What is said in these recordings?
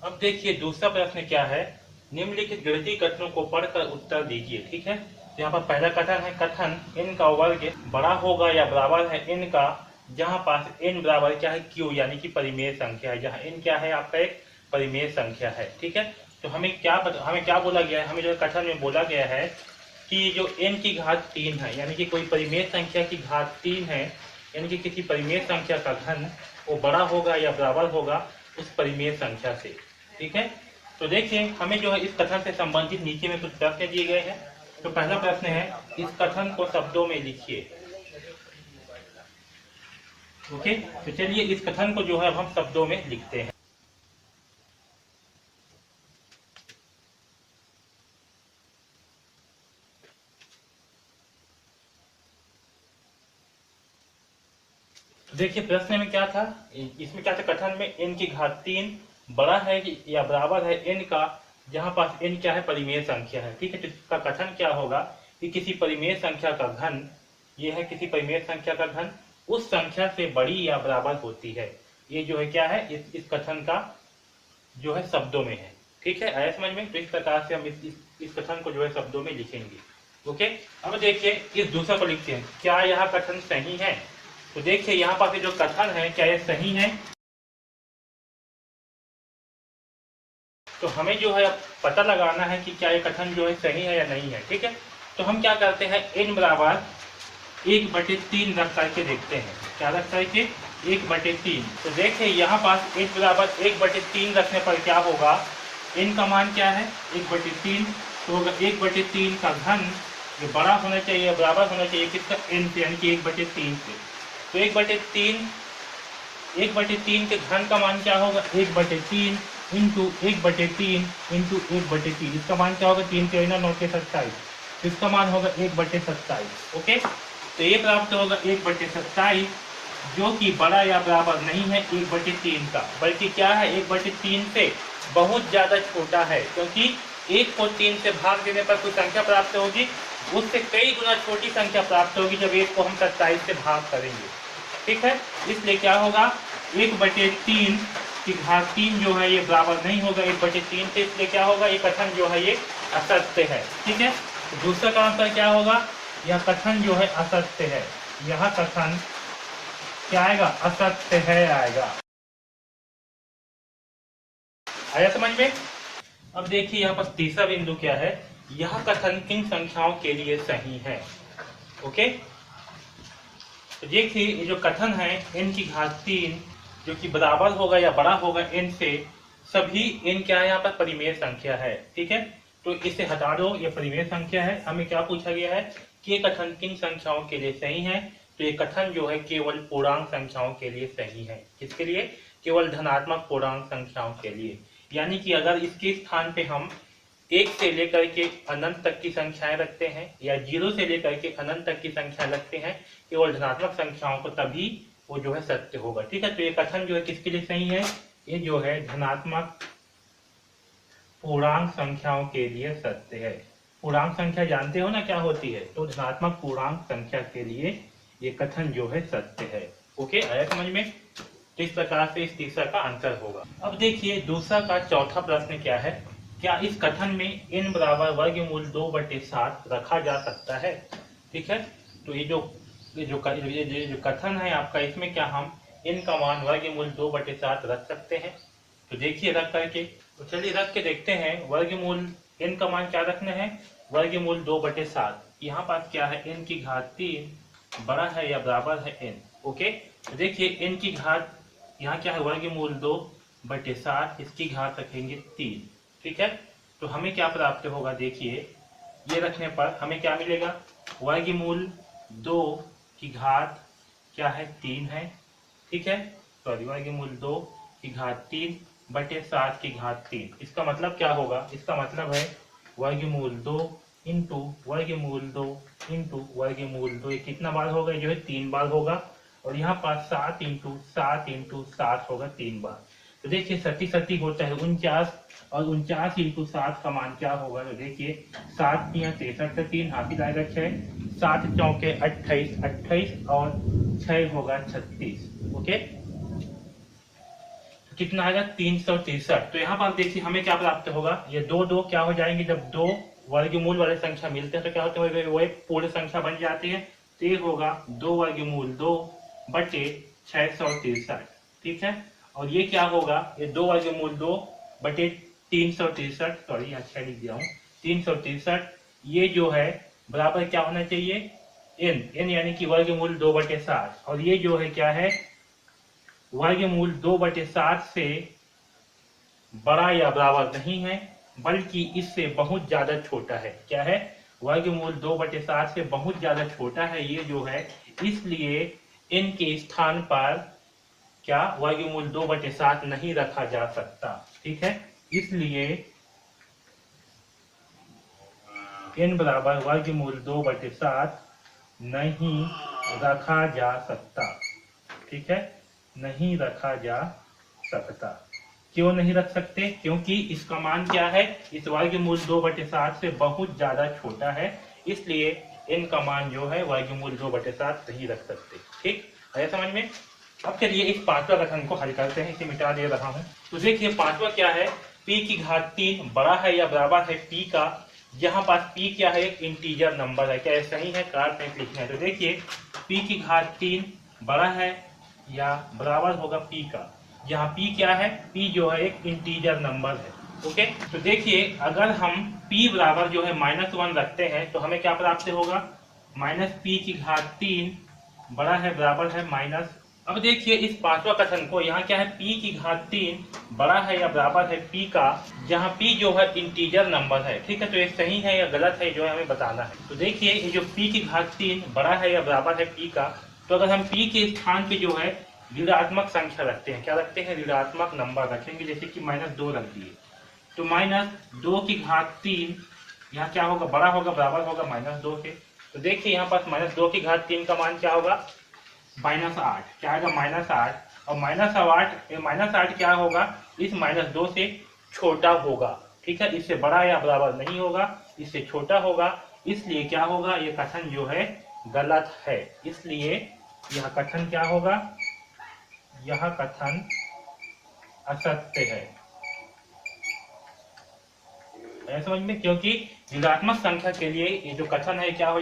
अब देखिए दूसरा प्रश्न क्या है, निम्नलिखित गणितीय कथनों को पढ़कर उत्तर दीजिए। ठीक है, तो यहाँ पर पहला कथन है, कथन n का वर्ग बड़ा होगा या बराबर है n का जहाँ पास n बराबर क्या है q, यानी कि परिमेय संख्या है, जहाँ n क्या है आपका एक परिमेय संख्या है। ठीक है, तो हमें क्या बोला गया है, हमें जो कथन में बोला गया है कि जो n की घात 3 है, यानी कि कोई परिमेय संख्या की घात 3 है, यानी कि किसी परिमेय संख्या का घन वो बड़ा होगा या बराबर होगा उस परिमेय संख्या से। ठीक है, तो देखिए हमें जो है इस कथन से संबंधित नीचे में कुछ प्रश्न दिए गए हैं। तो पहला प्रश्न है, इस कथन को शब्दों में लिखिए। ओके, तो चलिए इस कथन को जो है अब हम शब्दों में लिखते हैं। देखिए प्रश्न में क्या था, इसमें क्या था, कथन में n की घात 3 बड़ा है या बराबर है n का जहां पास n क्या है परिमेय संख्या है। ठीक है, तो इसका कथन क्या होगा कि किसी परिमेय संख्या का घन, ये है किसी परिमेय संख्या का घन उस संख्या से बड़ी या बराबर होती है। ये जो है क्या है इस कथन का जो है शब्दों में है। ठीक है, आया समझ में। तो इस प्रकार से हम इस कथन को जो है शब्दों में लिखेंगे। ओके, अब देखिए इस दूसरा को लिखते हैं, क्या यह कथन सही है। तो देखिए यहाँ पर जो कथन है क्या ये सही है, तो हमें जो है पता लगाना है कि क्या ये कथन जो है सही है या नहीं है। ठीक है, तो हम क्या करते हैं, n बराबर 1/3 रख करके देखते हैं, क्या रख करके 1/3। तो देखिए यहाँ पास n बराबर 1/3 रखने पर क्या होगा, n का मान क्या है 1/3, तो होगा 1/3 का घन ये बड़ा होना चाहिए, बराबर होना चाहिए किसका, n से, यानी कि 1/3 से। तो 1/3 के घन का मान क्या होगा, 1/3 इंटू 1/3 इंटू 1/3, इसका मान क्या होगा, 3 3 9 के 27, इसका मान होगा 1/27। ओके, तो ये प्राप्त होगा 1/27, जो कि बड़ा या बराबर नहीं है 1/3 का, बल्कि क्या है 1/3 से बहुत ज्यादा छोटा है, क्योंकि 1 को 3 से भाग देने पर कोई संख्या प्राप्त होगी, उससे कई गुना छोटी संख्या प्राप्त होगी जब 1 को हम 27 से भाग करेंगे। ठीक है, इसलिए क्या होगा 1/3 की घात 3 जो है ये बराबर नहीं होगा 1/3 से, इसलिए क्या होगा ये कथन जो है ये असत्य है। ठीक है, दूसरा का आंसर क्या होगा, यह कथन जो है असत्य है, यह कथन क्या आएगा, असत्य है आएगा। आया समझ में। अब देखिए यहाँ पर तीसरा बिंदु क्या है, यह कथन किन संख्याओं के लिए सही है। ओके, तो देखिए ये जो कथन है n की घात 3 जो कि बराबर होगा या बड़ा होगा n से, सभी n क्या है यहाँ पर परिमेय संख्या है। ठीक है, तो इसे हटा दो, ये परिमेय संख्या है। हमें क्या पूछा गया है कि ये कथन किन संख्याओं के लिए सही है, तो ये कथन जो है केवल पूर्णांक संख्याओं के लिए सही है। किसके लिए, केवल धनात्मक पूर्णांक संख्याओं के लिए, यानी कि अगर इसके स्थान पे हम 1 से लेकर के अनंत तक की संख्याएं रखते हैं या 0 से लेकर के अनंत तक की संख्या रखते हैं केवल धनात्मक संख्याओं को, तभी वो जो है सत्य होगा। ठीक है, तो ये कथन जो है किसके लिए सही है, ये जो है धनात्मक पूर्णांक संख्याओं के लिए सत्य है। पूर्णांक संख्या जानते हो ना क्या होती है, तो धनात्मक पूर्णांक संख्या के लिए ये कथन जो है सत्य है। ओके, आया समझ में। तो इस प्रकार से इस तीसरा का आंसर होगा। अब देखिए दूसरा का चौथा प्रश्न क्या है, क्या इस कथन में n बराबर वर्गमूल 2/7 रखा जा सकता है। ठीक है, तो ये जो कथन है आपका, इसमें क्या हम n का मान वर्गमूल 2/7 रख सकते हैं। तो देखिए रख करके, तो चलिए रख के देखते हैं। वर्गमूल n का मान क्या रखना है, वर्गमूल 2/7। यहाँ पास क्या है, n की घात 3 बड़ा है या बराबर है n। ओके, तो देखिए n की घात यहाँ क्या है वर्गमूल 2/7, इसकी घात रखेंगे 3। ठीक है, तो हमें क्या प्राप्त होगा, देखिए ये रखने पर हमें क्या मिलेगा, वर्गमूल 2 की घात क्या है 3 है। ठीक है, सॉरी वर्गमूल 2 की घात 3/7 की घात 3, इसका मतलब क्या होगा, इसका मतलब है वर्गमूल 2 इंटू वर्गमूल 2 इंटू वर्गमूल 2, ये कितना बार होगा, जो है 3 बार होगा। और यहाँ पास 7 इंटू 7 होगा 3 बार। तो देखिए 30 होता है 49, और 49 इंटू 7 का मान क्या होगा, तो देखिए 7 या 63, 3 हाथी आएगा 6, 7 चौके 28 और 6 होगा 36। ओके, तो कितना आएगा 363। तो यहाँ पर देखिए हमें क्या प्राप्त होगा, ये दो दो क्या हो जाएंगे, जब दो वर्गमूल वाले संख्या मिलते हैं तो क्या होते हैं, वो एक पूर्ण संख्या बन जाती है। तो ये होगा 2/2/663। ठीक है, और ये क्या होगा, ये 2/2/363, सॉरी यहाँ 6 लिख दिया हूँ, 363। ये जो है बराबर क्या होना चाहिए, n यानी कि वर्गमूल 2/7, और ये जो है क्या है, वर्गमूल 2/7 से बड़ा या बराबर नहीं है, बल्कि इससे बहुत ज्यादा छोटा है। क्या है, वर्गमूल 2/7 से बहुत ज्यादा छोटा है ये जो है, इसलिए n के स्थान पर क्या वर्गमूल 2/7 नहीं रखा जा सकता। ठीक है, इसलिए n बराबर वर्गमूल 2/7 नहीं रखा जा सकता। ठीक है, नहीं रखा जा सकता। क्यों नहीं रख सकते, क्योंकि इसका मान क्या है, इस वर्गमूल 2/7 से बहुत ज्यादा छोटा है, इसलिए n का मान जो है वर्गमूल 2/7 नहीं रख सकते। ठीक है समझ में। अब चलिए इस पांचवा कथन को हल करते हैं, इसे मिटा दे रहा हूं। तो देखिए पांचवा क्या है, p की घात 3 बड़ा है या बराबर है p का, यहाँ पास p क्या है, एक इंटीजर नंबर है। क्या सही है, कार में लिखना है। तो देखिए p की घात 3 बड़ा है या बराबर होगा p का, यहाँ p क्या है, p जो है एक इंटीजर नंबर है। ओके, तो देखिए अगर हम p बराबर जो है -1 रखते हैं तो हमें क्या प्राप्त होगा, -p की घात 3 बड़ा है बराबर है माइनस। अब देखिए इस पांचवा कथन को, यहाँ क्या है, p की घात 3 बड़ा है या बराबर है p का, जहाँ p जो है इंटीजर नंबर है। ठीक है, तो ये सही है या गलत है जो है हमें बताना है। तो देखिए ये जो p की घात 3 बड़ा है या बराबर है p का, तो अगर हम p के स्थान पे जो है ऋणात्मक संख्या रखते हैं, क्या रखते हैं, ऋणात्मक नंबर रखेंगे, जैसे कि -2 रख दिए, तो -2 की घात 3 यहाँ क्या होगा, बड़ा होगा बराबर होगा -2 के। तो देखिए यहाँ पास -2 की घात 3 का मान क्या होगा, -8। क्या आएगा, -8, और -8 क्या होगा, इस -2 से छोटा होगा। ठीक है, इससे बड़ा या बराबर नहीं होगा, इससे छोटा होगा, इसलिए क्या होगा, ये कथन जो है गलत है। इसलिए यह कथन क्या होगा, यह कथन असत्य है। समझ में, क्योंकि ऋणात्मक संख्या के लिए ये जो कथन है क्या हो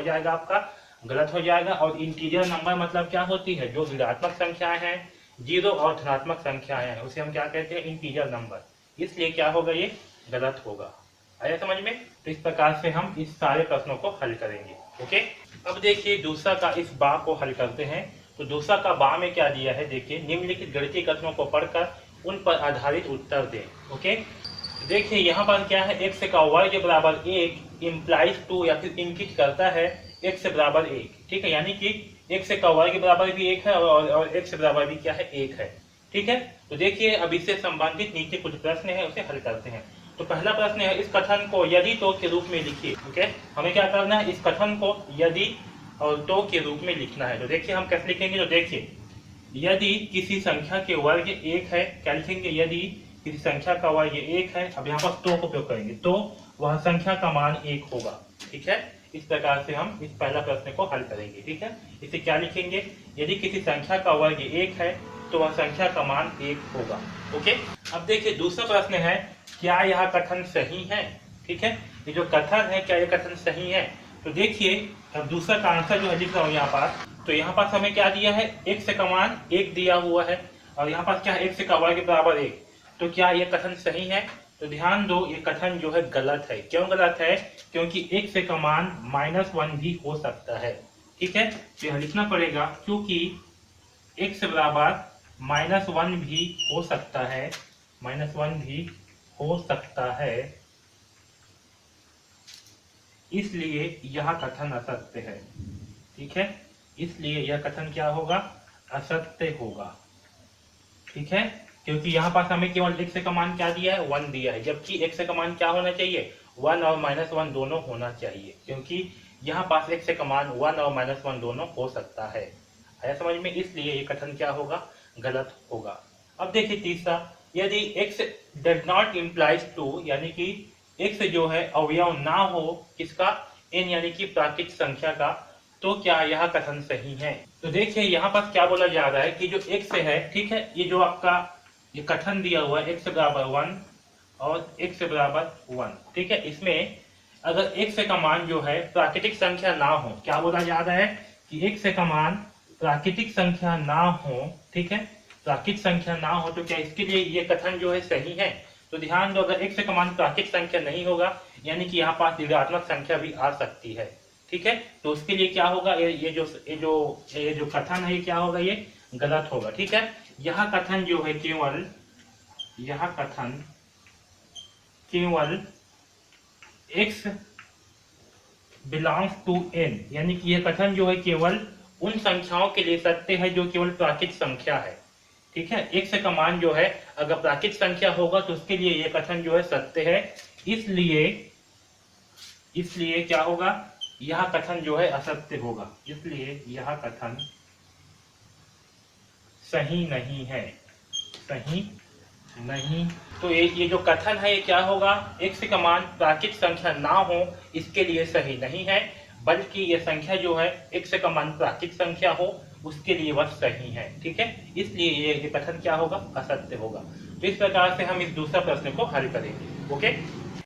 जाएगा आपका गलत हो जाएगा। और इंटीजर नंबर मतलब क्या होती है, जो ऋणात्मक संख्याएं हैं, जीरो और धनात्मक संख्याएं हैं, उसे हम क्या कहते हैं, इंटीजर नंबर। इसलिए क्या होगा, ये गलत होगा। आया समझ में। तो इस प्रकार से हम इस सारे प्रश्नों को हल करेंगे। ओके, अब देखिए दूसरा का इस बा को हल करते हैं। तो दूसरा का बा में क्या दिया है, देखिए निम्नलिखित गणितीय कथनों को पढ़कर उन पर आधारित उत्तर दें। ओके, देखिए यहाँ पर क्या है, x का वर्ग बराबर 1 इम्प्लाइज 2 या फिर इंगित करता है x बराबर 1। ठीक है, यानी कि x का वर्ग बराबर भी 1 है और x बराबर भी क्या है, 1 है। ठीक है, तो देखिए अब इससे संबंधित नीचे कुछ प्रश्न है, उसे हल करते हैं। तो पहला प्रश्न है, इस कथन को यदि तो के रूप में लिखिए। ओके, हमें क्या करना है, इस कथन को यदि और तो के रूप में लिखना है। तो देखिए हम कैसे लिखेंगे, तो देखिए यदि किसी संख्या के वर्ग 1 है, क्या लिखेंगे, यदि किसी संख्या का वर्ग 1 है, अब यहाँ पर तो का उपयोग करेंगे, तो वह संख्या का मान 1 होगा। ठीक है, इस प्रकार से हम इस पहला प्रश्न को हल करेंगे। ठीक है, इसे क्या लिखेंगे, यदि किसी संख्या का वर्ग 1 है तो वह संख्या का मान 1 होगा। ओके, अब देखिए दूसरा प्रश्न है, क्या यह कथन सही है। ठीक है, ये जो कथन है, क्या यह कथन सही है। तो देखिए अब दूसरा का आंसर जो है लिख रहा हूँ यहाँ पास। तो यहाँ पास हमें क्या दिया है, x का मान 1 दिया हुआ है, और यहाँ पास क्या है, x का वर्ग बराबर 1। तो क्या यह कथन सही है। तो ध्यान दो, ये कथन जो है गलत है। क्यों गलत है, क्योंकि x का मान -1 भी हो सकता है। ठीक है, तो यह लिखना पड़ेगा, क्योंकि x बराबर -1 भी हो सकता है, -1 भी हो सकता है, इसलिए यह कथन असत्य है। ठीक है, इसलिए यह कथन क्या होगा, असत्य होगा। ठीक है, क्योंकि यहाँ पास हमें केवल x का मान क्या दिया है, 1 दिया है, जबकि x का मान क्या होना चाहिए, 1 और -1 दोनों होना चाहिए, क्योंकि यहाँ पास x का मान 1 और -1 दोनों हो सकता है। आया समझ में, इसलिए ये कथन क्या होगा, गलत होगा। अब देखिए तीसरा, यदि x डज नॉट इम्प्लाइज 2, यानी कि x जो है अवयव ना हो किसका, n यानी कि प्राकृतिक संख्या का, तो क्या यह कथन सही है। तो देखिए यहाँ पास क्या बोला जा रहा है कि जो x है, ठीक है, ये जो आपका ये कथन दिया हुआ है x बराबर 1 और x बराबर 1, ठीक है। इसमें अगर x का मान जो है प्राकृतिक संख्या ना हो, क्या बोला जा रहा है कि x का मान प्राकृतिक संख्या ना हो, ठीक है, प्राकृतिक संख्या ना हो, तो क्या इसके लिए ये कथन जो है सही है? तो ध्यान दो, अगर x का मान प्राकृतिक संख्या नहीं होगा यानी कि यहाँ पास ऋणात्मक संख्या भी आ सकती है, ठीक है। तो उसके लिए क्या होगा, ये जो कथन है ये क्या होगा, ये गलत होगा, ठीक है। यह कथन जो है केवल, यह कथन केवल x बिलोंग्स टू n, यानी कि यह कथन जो है केवल उन संख्याओं के लिए सत्य है जो केवल प्राकृतिक संख्या है, ठीक है। x का मान जो है अगर प्राकृतिक संख्या होगा तो उसके लिए यह कथन जो है सत्य है, इसलिए क्या होगा, यह कथन जो है असत्य होगा, इसलिए यह कथन सही नहीं है, सही नहीं। तो ये जो कथन है ये क्या होगा, x का मान प्राकृतिक संख्या ना हो इसके लिए सही नहीं है, बल्कि ये संख्या जो है x का मान प्राकृतिक संख्या हो उसके लिए वह सही है, ठीक है। इसलिए ये कथन क्या होगा, असत्य होगा। तो इस प्रकार से हम इस दूसरा प्रश्न को हल करेंगे। ओके।